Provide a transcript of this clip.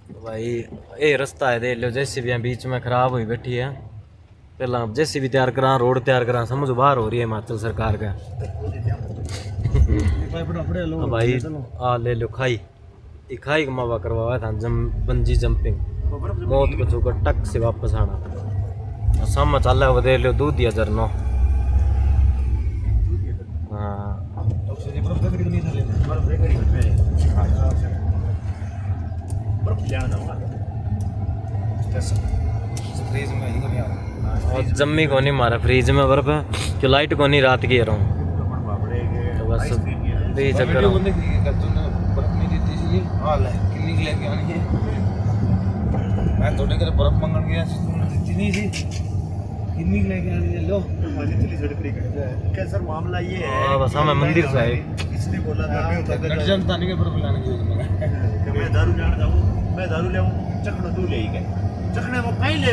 तो भाई ये रास्ता है देख लो, जेसीबी बीच में खराब हुई बैठी है। पहला जेसीबी तैयार करा, रोड तैयार करा, समझ बाहर हो रही है हिमाचल सरकार का। हाँ भाई आ ले लो खाई, खाई कमावा करवाया था बंजी जंपिंग, मौत को छूकर टक से वापस आना। सामा चल रहा है वो देख लो, दूध दिया झरना। हाँ और जम्मी को नहीं मारा फ्रीज में बर्फ है, जो लाइट को नहीं रात की रहा हूँ तो बस यही चक्कर मैं थोड़े घर बर्फ मंगन गया नहीं थी, कितनी लेके आनी है लो क्या सर मामला ये है। बस हमें मंदिर से आए, इसने बोला था जनता नहीं के बर्फ लाने की मैं दारू जान जाऊँ, मैं दारू ले चखना तू ले चखने वो कहीं ले